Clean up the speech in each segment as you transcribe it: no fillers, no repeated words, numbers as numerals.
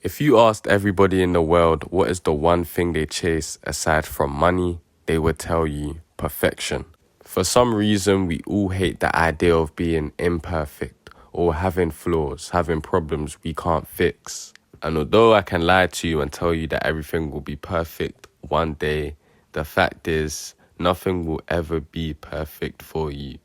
If you asked everybody in the world what is the one thing they chase aside from money, they would tell you perfection. For some reason, we all hate the idea of being imperfect or having flaws, having problems we can't fix. And although I can lie to you and tell you that everything will be perfect one day, the fact is nothing will ever be perfect for you.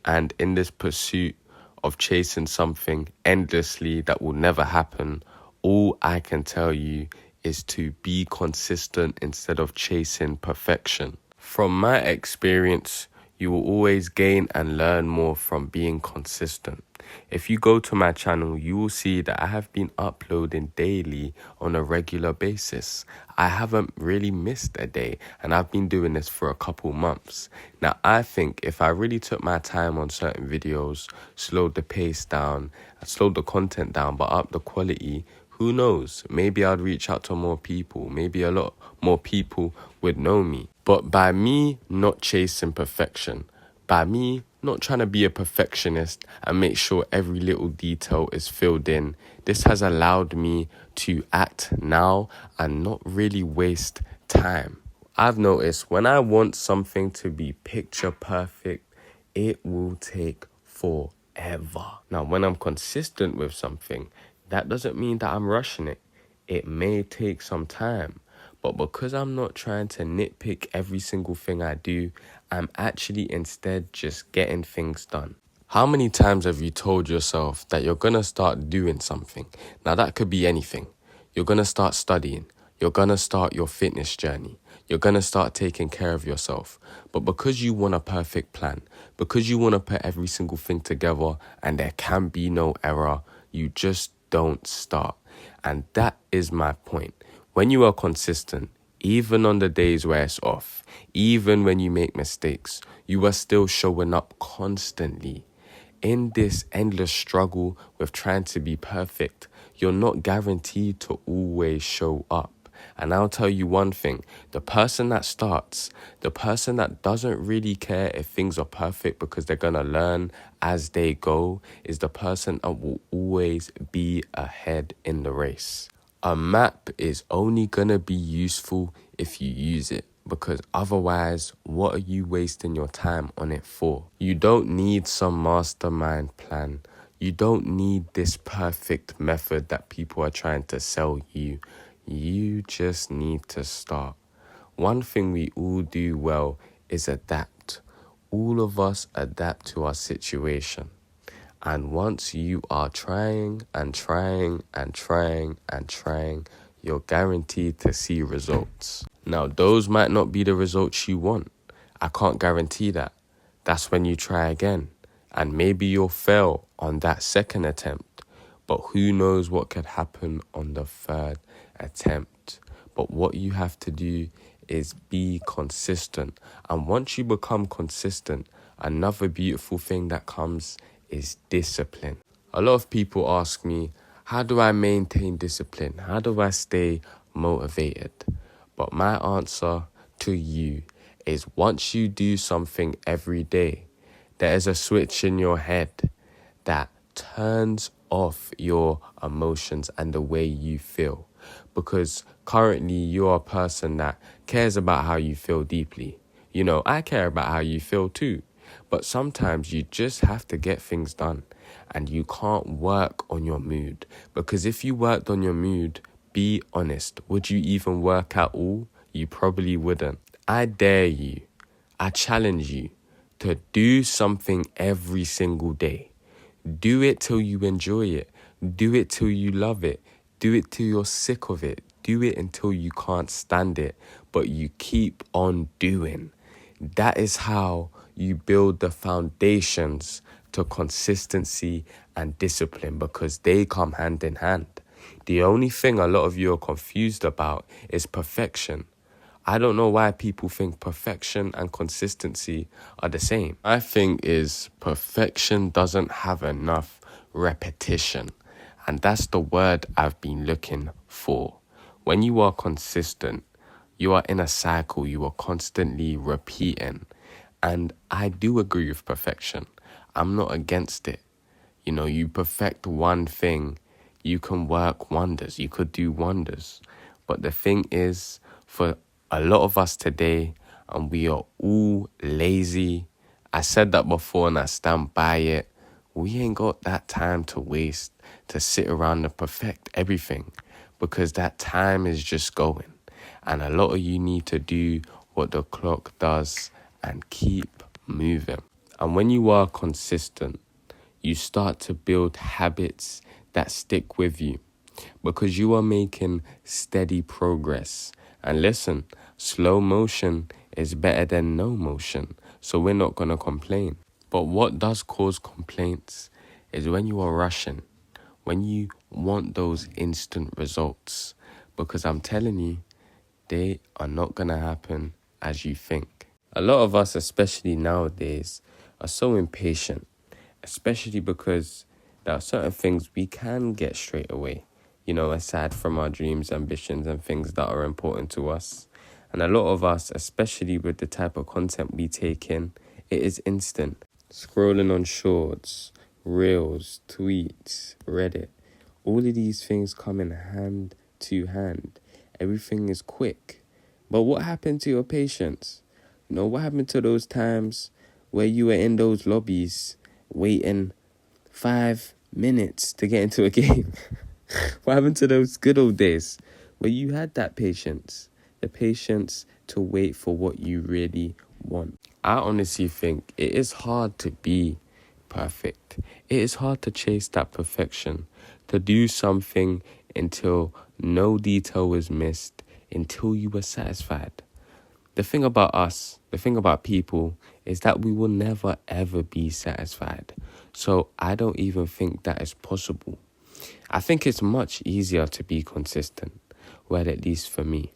And in this pursuit of chasing something endlessly that will never happen, all I can tell you is to be consistent instead of chasing perfection. From my experience, you will always gain and learn more from being consistent. If you go to my channel, you will see that I have been uploading daily on a regular basis. I haven't really missed a day, and I've been doing this for a couple months. Now, I think if I really took my time on certain videos, slowed the pace down, slowed the content down, but up the quality, who knows? Maybe I'd reach out to more people. Maybe a lot more people would know me. But by me not chasing perfection, by me not trying to be a perfectionist and make sure every little detail is filled in, this has allowed me to act now and not really waste time. I've noticed when I want something to be picture perfect, it will take forever. Now, when I'm consistent with something, that doesn't mean that I'm rushing it. It may take some time. But because I'm not trying to nitpick every single thing I do, I'm actually instead just getting things done. How many times have you told yourself that you're going to start doing something? Now, that could be anything. You're going to start studying. You're going to start your fitness journey. You're going to start taking care of yourself. But because you want a perfect plan, because you want to put every single thing together and there can be no error, you just don't start. And that is my point. When you are consistent, even on the days where it's off, even when you make mistakes, you are still showing up constantly. In this endless struggle with trying to be perfect, you're not guaranteed to always show up. And I'll tell you one thing, the person that starts, the person that doesn't really care if things are perfect because they're going to learn as they go, is the person that will always be ahead in the race. A map is only going to be useful if you use it, because otherwise, what are you wasting your time on it for? You don't need some mastermind plan. You don't need this perfect method that people are trying to sell you. You just need to start. One thing we all do well is adapt. All of us adapt to our situation. And once you are trying and trying and trying and trying, you're guaranteed to see results. Now, those might not be the results you want. I can't guarantee that. That's when you try again. And maybe you'll fail on that second attempt. But who knows what could happen on the third attempt. But what you have to do is be consistent. And once you become consistent, another beautiful thing that comes is discipline. A lot of people ask me, how do I maintain discipline? How do I stay motivated? But my answer to you is once you do something every day, there is a switch in your head that turns off your emotions and the way you feel. Because currently you're a person that cares about how you feel deeply. You know, I care about how you feel too. But sometimes you just have to get things done and you can't work on your mood. Because if you worked on your mood, be honest, would you even work at all? You probably wouldn't. I dare you, I challenge you to do something every single day. Do it till you enjoy it. Do it till you love it. Do it till you're sick of it. Do it until you can't stand it. But you keep on doing. That is how you build the foundations to consistency and discipline, because they come hand in hand. The only thing a lot of you are confused about is perfection. I don't know why people think perfection and consistency are the same. My thing is perfection doesn't have enough repetition. And that's the word I've been looking for. When you are consistent, you are in a cycle, you are constantly repeating. And I do agree with perfection. I'm not against it. You know, you perfect one thing, You can work wonders. You could do wonders. But the thing is, for a lot of us today, and we are all lazy. I said that before and I stand by it. We ain't got that time to waste to sit around and perfect everything, because that time is just going. And a lot of you need to do what the clock does and keep moving. And when you are consistent, you start to build habits that stick with you, because you are making steady progress. And listen, slow motion is better than no motion, so we're not going to complain. But what does cause complaints is when you are rushing, when you want those instant results, because I'm telling you, they are not going to happen as you think. A lot of us, especially nowadays, are so impatient, especially because there are certain things we can get straight away, aside from our dreams, ambitions, and things that are important to us. And a lot of us, especially with the type of content we take in, it is instant. Scrolling on shorts, reels, tweets, Reddit, all of these things come in hand to hand. Everything is quick. But what happened to your patience? What happened to those times where you were in those lobbies waiting 5 minutes to get into a game? What happened to those good old days where you had that patience? The patience to wait for what you really want. I honestly think it is hard to be perfect. It is hard to chase that perfection, to do something until no detail is missed, until you were satisfied. The thing about us, the thing about people, is that we will never ever be satisfied. So I don't even think that is possible. I think it's much easier to be consistent, well, at least for me.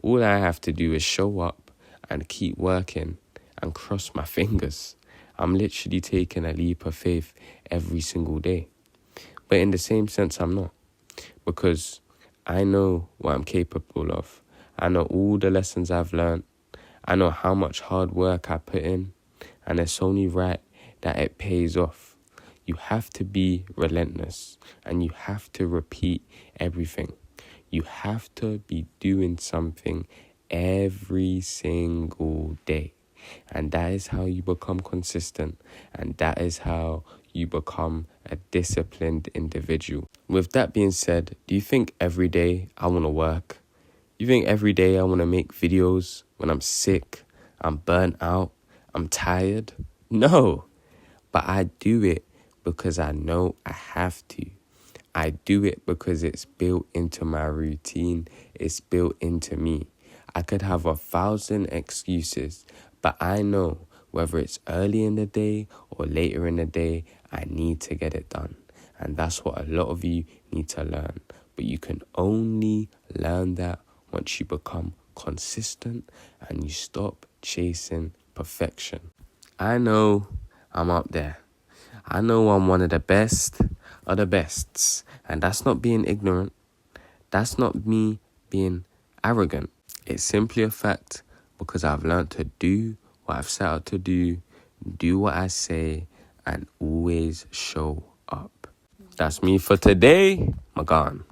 All I have to do is show up and keep working and cross my fingers. I'm literally taking a leap of faith every single day. But in the same sense, I'm not. Because I know what I'm capable of. I know all the lessons I've learned. I know how much hard work I put in. And it's only right that it pays off. You have to be relentless. And you have to repeat everything. You have to be doing something every single day. And that is how you become consistent. And that is how you become a disciplined individual. With that being said, do you think every day I want to work? You think every day I want to make videos when I'm sick, I'm burnt out, I'm tired? No. But I do it because I know I have to. I do it because it's built into my routine. It's built into me. I could have 1,000 excuses, but I know whether it's early in the day or later in the day, I need to get it done. And that's what a lot of you need to learn. But you can only learn that once you become consistent and you stop chasing perfection. I know I'm up there. I know I'm one of the best of the bests. And that's not being ignorant. That's not me being arrogant. It's simply a fact because I've learned to do what I've set out to do what I say, and always show up. That's me for today. Magan.